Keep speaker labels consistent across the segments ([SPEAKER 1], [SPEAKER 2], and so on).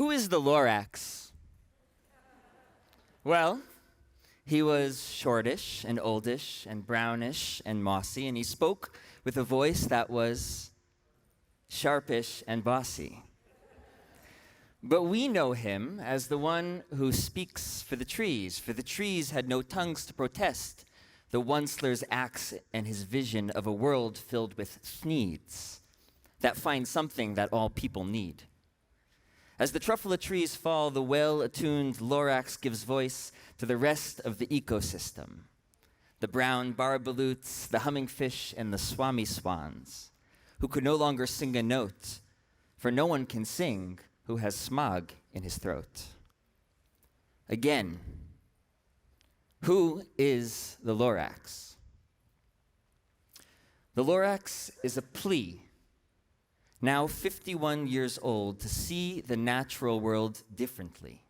[SPEAKER 1] Who is the Lorax? Well, he was shortish and oldish and brownish and mossy, and he spoke with a voice that was sharpish and bossy. But we know him as the one who speaks for the trees, for the trees had no tongues to protest the Onceler's axe and his vision of a world filled with needs that find something that all people need. As the truffle of trees fall, the well-attuned Lorax gives voice to the rest of the ecosystem. The brown barbaloots, the humming fish, and the swami swans, who could no longer sing a note, for no one can sing who has smog in his throat. Again, who is the Lorax? The Lorax is a plea, now 51 years old, to see the natural world differently,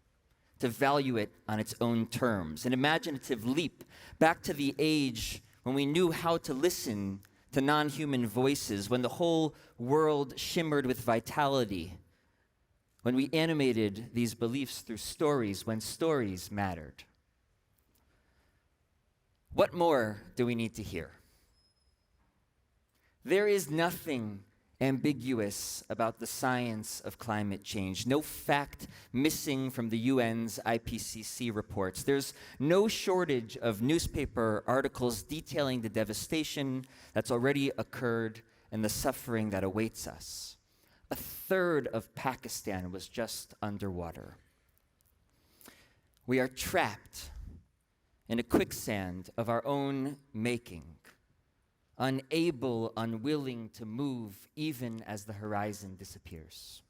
[SPEAKER 1] to value it on its own terms, an imaginative leap back to the age when we knew how to listen to non-human voices, when the whole world shimmered with vitality, when we animated these beliefs through stories, when stories mattered. What more do we need to hear? There is nothing ambiguous about the science of climate change. No fact missing from the UN's IPCC reports. There's no shortage of newspaper articles detailing the devastation that's already occurred and the suffering that awaits us. A third of Pakistan was just underwater. We are trapped in a quicksand of our own making, unable, unwilling to move even as the horizon disappears.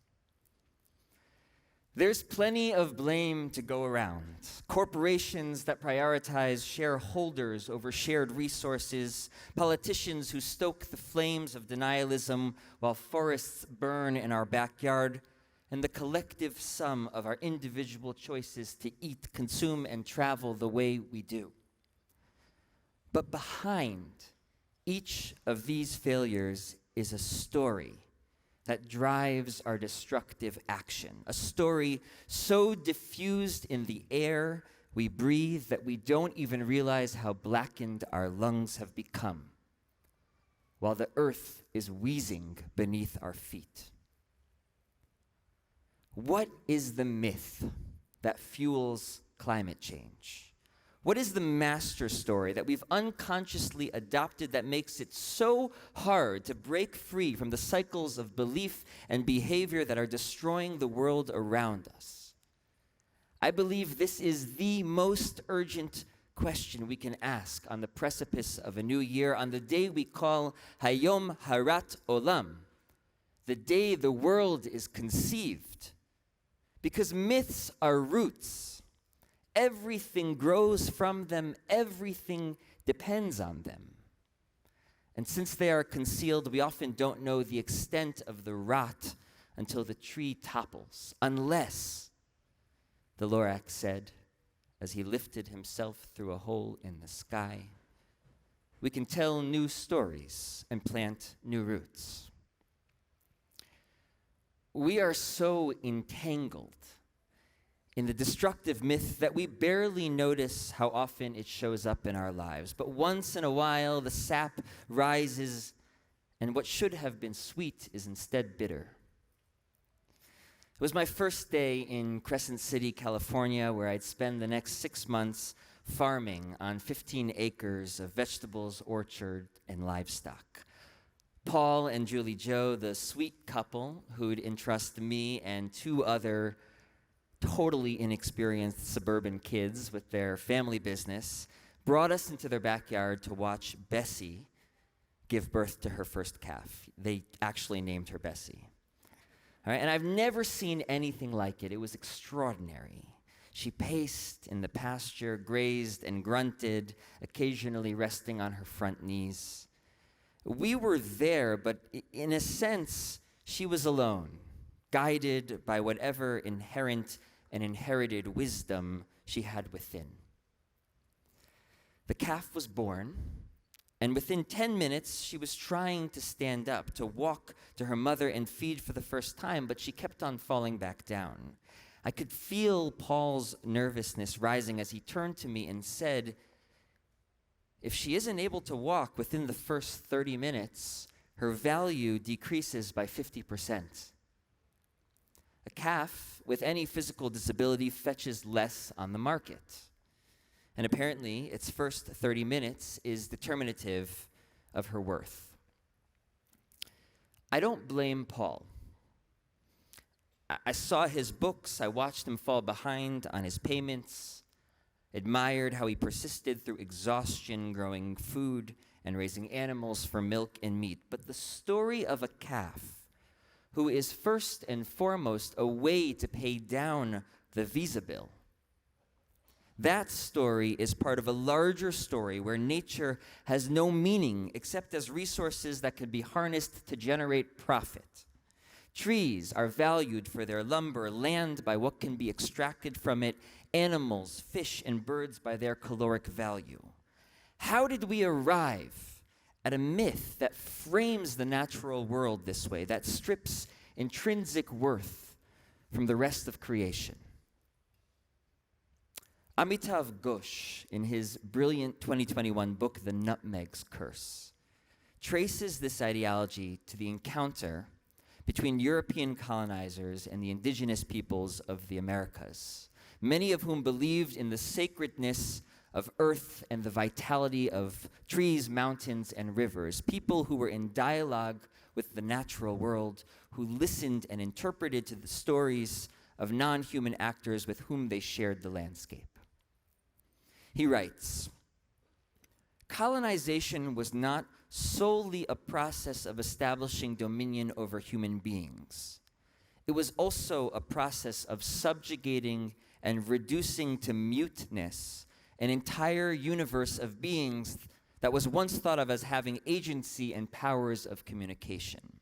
[SPEAKER 1] There's plenty of blame to go around. Corporations that prioritize shareholders over shared resources, politicians who stoke the flames of denialism while forests burn in our backyard, and the collective sum of our individual choices to eat, consume, and travel the way we do. But behind each of these failures is a story that drives our destructive action, a story so diffused in the air we breathe that we don't even realize how blackened our lungs have become, while the earth is wheezing beneath our feet. What is the myth that fuels climate change? What is the master story that we've unconsciously adopted that makes it so hard to break free from the cycles of belief and behavior that are destroying the world around us? I believe this is the most urgent question we can ask on the precipice of a new year, on the day we call Hayom Harat Olam, the day the world is conceived. Because myths are roots. Everything grows from them. Everything depends on them. And since they are concealed, we often don't know the extent of the rot until the tree topples, unless, the Lorax said, as he lifted himself through a hole in the sky, we can tell new stories and plant new roots. We are so entangled in the destructive myth that we barely notice how often it shows up in our lives. But once in a while, the sap rises, and what should have been sweet is instead bitter. It was my first day in Crescent City, California, where I'd spend the next 6 months farming on 15 acres of vegetables, orchard, and livestock. Paul and Julie Jo, the sweet couple who'd entrust me and 2 other totally inexperienced suburban kids with their family business, brought us into their backyard to watch Bessie give birth to her first calf. They actually named her Bessie. All right, and I've never seen anything like it. It was extraordinary. She paced in the pasture, grazed and grunted, occasionally resting on her front knees. We were there, but in a sense, she was alone, guided by whatever inherent and inherited wisdom she had within. The calf was born, and within 10 minutes, she was trying to stand up, to walk to her mother and feed for the first time, but she kept on falling back down. I could feel Paul's nervousness rising as he turned to me and said, if she isn't able to walk within the first 30 minutes, her value decreases by 50%. A calf with any physical disability fetches less on the market. And apparently, its first 30 minutes is determinative of her worth. I don't blame Paul. I saw his books, I watched him fall behind on his payments, admired how he persisted through exhaustion growing food and raising animals for milk and meat. But the story of a calf who is first and foremost a way to pay down the visa bill, that story is part of a larger story where nature has no meaning except as resources that can be harnessed to generate profit. Trees are valued for their lumber, land by what can be extracted from it, animals, fish, and birds by their caloric value. How did we arrive at a myth that frames the natural world this way, that strips intrinsic worth from the rest of creation? Amitav Ghosh, in his brilliant 2021 book, The Nutmeg's Curse, traces this ideology to the encounter between European colonizers and the indigenous peoples of the Americas, many of whom believed in the sacredness of earth and the vitality of trees, mountains, and rivers, people who were in dialogue with the natural world, who listened and interpreted to the stories of non-human actors with whom they shared the landscape. He writes, colonization was not solely a process of establishing dominion over human beings. It was also a process of subjugating and reducing to muteness an entire universe of beings that was once thought of as having agency and powers of communication.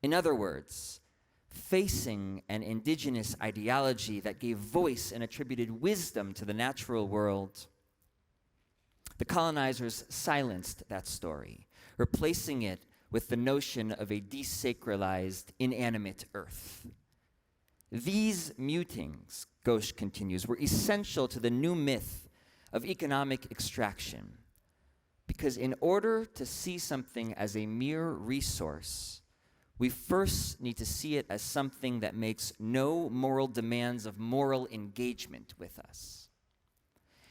[SPEAKER 1] In other words, facing an indigenous ideology that gave voice and attributed wisdom to the natural world, the colonizers silenced that story, replacing it with the notion of a desacralized, inanimate earth. These mutings, Ghosh continues, were essential to the new myth of economic extraction, because in order to see something as a mere resource, we first need to see it as something that makes no moral demands of moral engagement with us.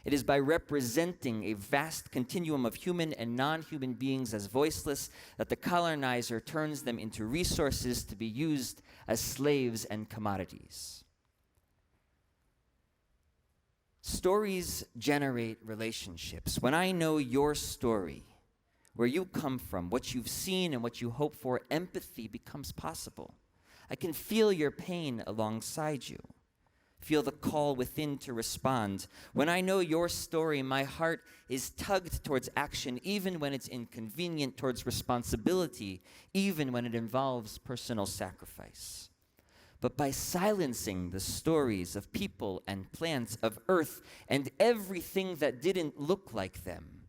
[SPEAKER 1] It is by representing a vast continuum of human and non-human beings as voiceless that the colonizer turns them into resources to be used as slaves and commodities. Stories generate relationships. When I know your story, where you come from, what you've seen and what you hope for, empathy becomes possible. I can feel your pain alongside you. Feel the call within to respond. When I know your story, my heart is tugged towards action, even when it's inconvenient, towards responsibility, even when it involves personal sacrifice. But by silencing the stories of people and plants, of earth, and everything that didn't look like them,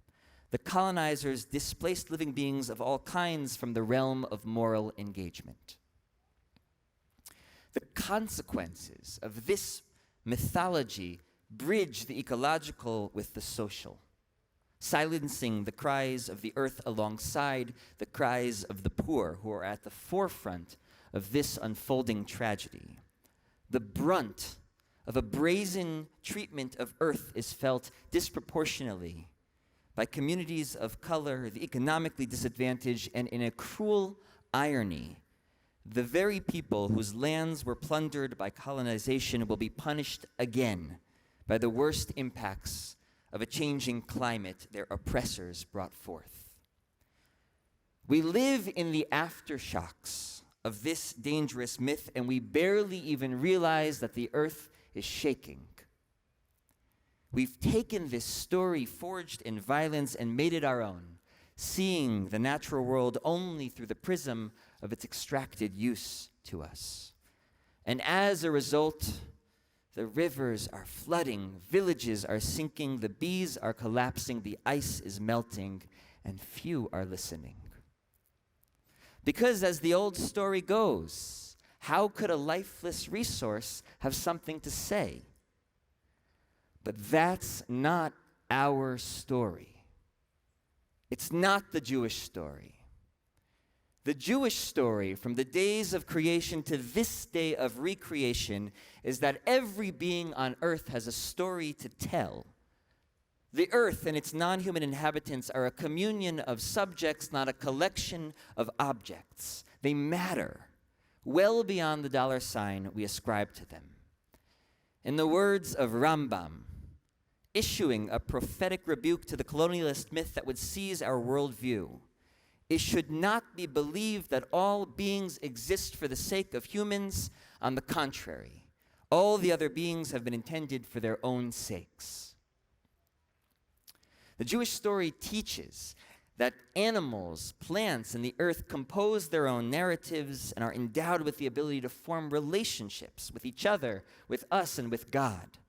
[SPEAKER 1] the colonizers displaced living beings of all kinds from the realm of moral engagement. The consequences of this mythology bridge the ecological with the social, silencing the cries of the earth alongside the cries of the poor who are at the forefront of this unfolding tragedy. The brunt of a brazen treatment of earth is felt disproportionately by communities of color, the economically disadvantaged, and in a cruel irony, the very people whose lands were plundered by colonization will be punished again by the worst impacts of a changing climate their oppressors brought forth. We live in the aftershocks of this dangerous myth, and we barely even realize that the earth is shaking. We've taken this story forged in violence and made it our own, seeing the natural world only through the prism of its extracted use to us. And as a result, the rivers are flooding, villages are sinking, the bees are collapsing, the ice is melting, and few are listening. Because as the old story goes, How could a lifeless resource have something to say? But that's not our story. It's not the Jewish story. The Jewish story, from the days of creation to this day of recreation, is that every being on earth has a story to tell. The earth and its non-human inhabitants are a communion of subjects, not a collection of objects. They matter well beyond the dollar sign we ascribe to them. In the words of Rambam, issuing a prophetic rebuke to the colonialist myth that would seize our worldview, it should not be believed that all beings exist for the sake of humans. On the contrary, all the other beings have been intended for their own sakes. The Jewish story teaches that animals, plants, and the earth compose their own narratives and are endowed with the ability to form relationships with each other, with us, and with God.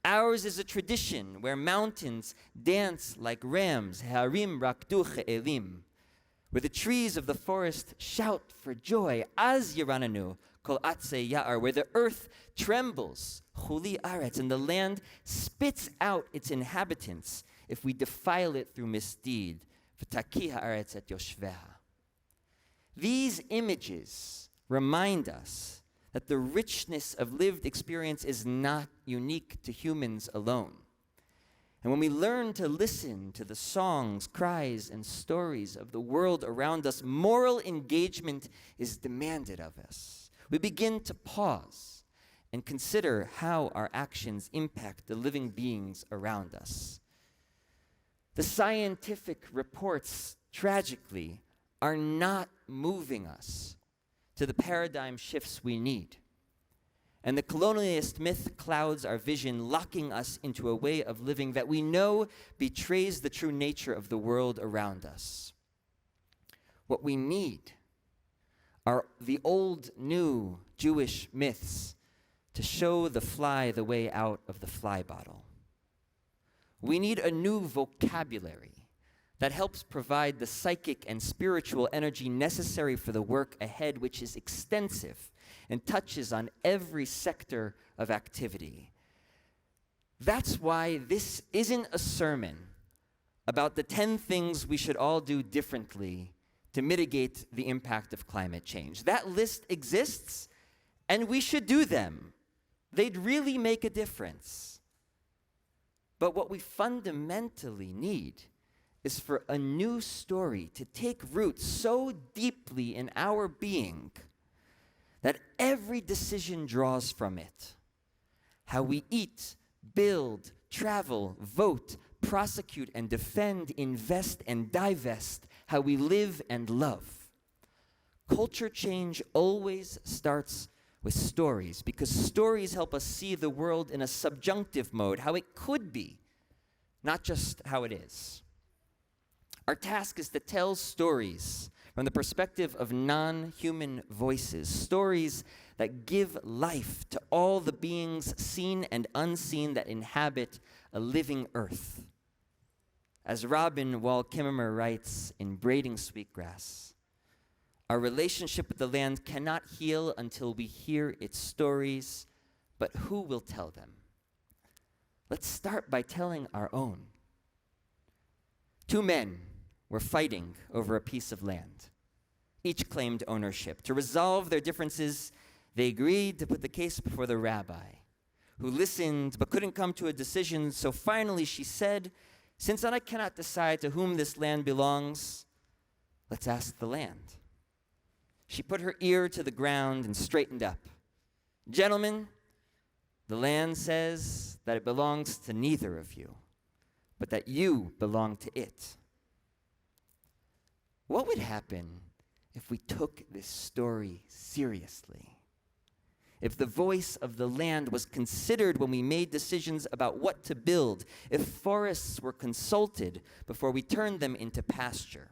[SPEAKER 1] Ours is a tradition where mountains dance like rams, harim rakdu elim, where the trees of the forest shout for joy, az yirananu kol atze ya'ar, where the earth trembles, chuli aretz, and the land spits out its inhabitants if we defile it through misdeed, v'taki ha'aretz et yoshveha. These images remind us that the richness of lived experience is not unique to humans alone. And when we learn to listen to the songs, cries, and stories of the world around us, moral engagement is demanded of us. We begin to pause and consider how our actions impact the living beings around us. The scientific reports, tragically, are not moving us to the paradigm shifts we need. And the colonialist myth clouds our vision, locking us into a way of living that we know betrays the true nature of the world around us. What we need are the old, new Jewish myths to show the fly the way out of the fly bottle. We need a new vocabulary that helps provide the psychic and spiritual energy necessary for the work ahead, which is extensive and touches on every sector of activity. That's why this isn't a sermon about the 10 things we should all do differently to mitigate the impact of climate change. That list exists, and we should do them. They'd really make a difference. But what we fundamentally need is for a new story to take root so deeply in our being that every decision draws from it. How we eat, build, travel, vote, prosecute and defend, invest and divest, how we live and love. Culture change always starts with stories, because stories help us see the world in a subjunctive mode, how it could be, not just how it is. Our task is to tell stories from the perspective of non-human voices, stories that give life to all the beings seen and unseen that inhabit a living earth. As Robin Wall Kimmerer writes in Braiding Sweetgrass, our relationship with the land cannot heal until we hear its stories, but who will tell them? Let's start by telling our own. 2 men were fighting over a piece of land. Each claimed ownership. To resolve their differences, they agreed to put the case before the rabbi, who listened but couldn't come to a decision. So finally she said, "Since I cannot decide to whom this land belongs, let's ask the land." She put her ear to the ground and straightened up. "Gentlemen, the land says that it belongs to neither of you, but that you belong to it." What would happen if we took this story seriously? If the voice of the land was considered when we made decisions about what to build, if forests were consulted before we turned them into pasture,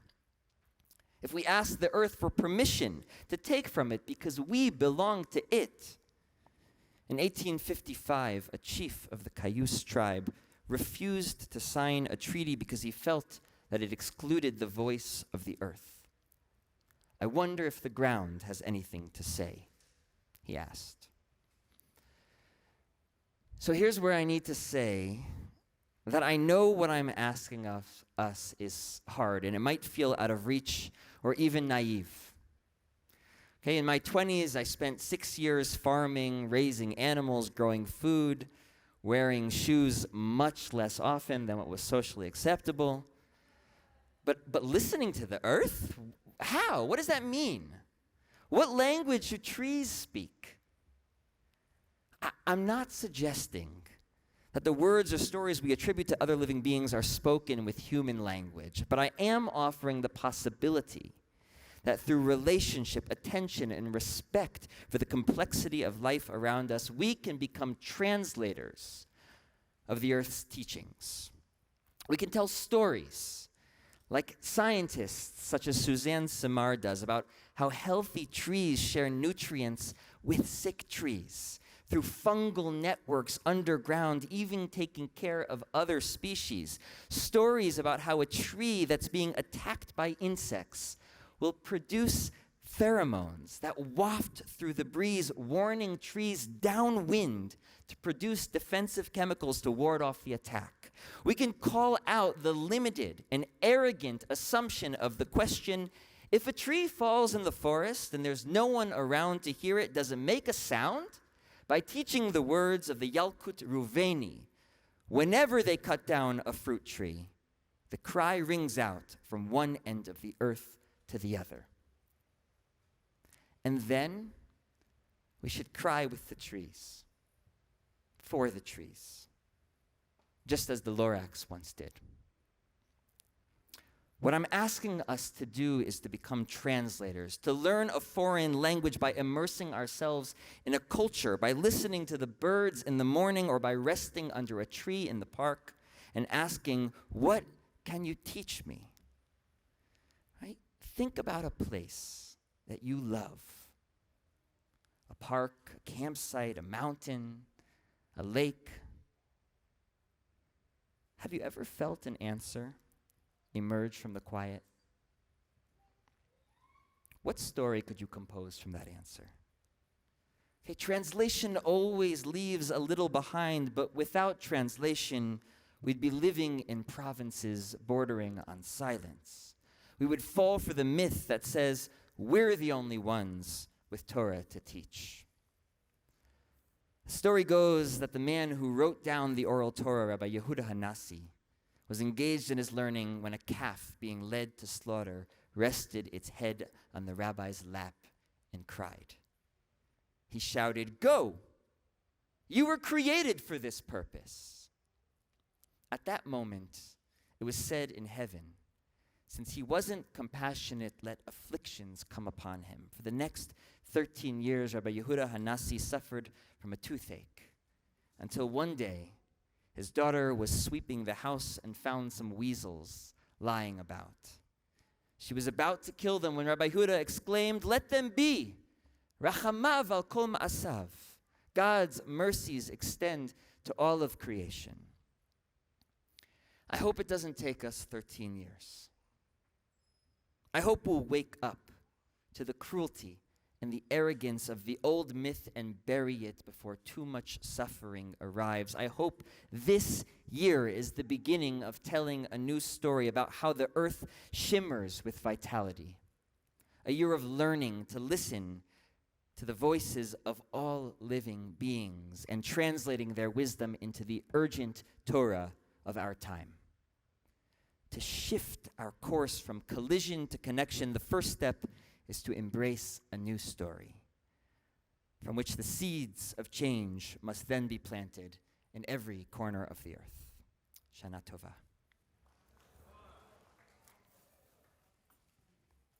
[SPEAKER 1] if we asked the earth for permission to take from it because we belong to it. In 1855, a chief of the Cayuse tribe refused to sign a treaty because he felt that it excluded the voice of the earth. I wonder if the ground has anything to say. he asked. So here's where I need to say that I know what I'm asking of us is hard, and it might feel out of reach or even naive. Okay, in my 20s, I spent 6 years farming, raising animals, growing food, wearing shoes much less often than what was socially acceptable. But listening to the earth? How? What does that mean? What language do trees speak? I'm not suggesting that the words or stories we attribute to other living beings are spoken with human language, but I am offering the possibility that through relationship, attention, and respect for the complexity of life around us, we can become translators of the earth's teachings. We can tell stories like scientists such as Suzanne Simard does about how healthy trees share nutrients with sick trees through fungal networks underground, even taking care of other species. Stories about how a tree that's being attacked by insects will produce pheromones that waft through the breeze, warning trees downwind to produce defensive chemicals to ward off the attack. We can call out the limited and arrogant assumption of the question, if a tree falls in the forest and there's no one around to hear it, does it make a sound? By teaching the words of the Yalkut Ruveni, whenever they cut down a fruit tree, the cry rings out from one end of the earth to the other. And then we should cry with the trees, for the trees, just as the Lorax once did. What I'm asking us to do is to become translators, to learn a foreign language by immersing ourselves in a culture, by listening to the birds in the morning or by resting under a tree in the park and asking, what can you teach me? Right? Think about a place that you love. A park, a campsite, a mountain, a lake. Have you ever felt an answer emerge from the quiet? What story could you compose from that answer? Okay, translation always leaves a little behind, but without translation, we'd be living in provinces bordering on silence. We would fall for the myth that says we're the only ones with Torah to teach. The story goes that the man who wrote down the oral Torah, Rabbi Yehuda Hanassi, was engaged in his learning when a calf being led to slaughter rested its head on the rabbi's lap and cried. He shouted, "Go! You were created for this purpose." At that moment, it was said in heaven, since he wasn't compassionate, let afflictions come upon him. For the next 13 years, Rabbi Yehuda Hanassi suffered from a toothache, until one day, his daughter was sweeping the house and found some weasels lying about. She was about to kill them when Rabbi Yehuda exclaimed, "Let them be! Rachamav al kol ma'asav." God's mercies extend to all of creation. I hope it doesn't take us 13 years. I hope we'll wake up to the cruelty and the arrogance of the old myth and bury it before too much suffering arrives. I hope this year is the beginning of telling a new story about how the earth shimmers with vitality. A year of learning to listen to the voices of all living beings and translating their wisdom into the urgent Torah of our time. To shift our course from collision to connection, the first step is to embrace a new story, from which the seeds of change must then be planted in every corner of the earth. Shana Tova.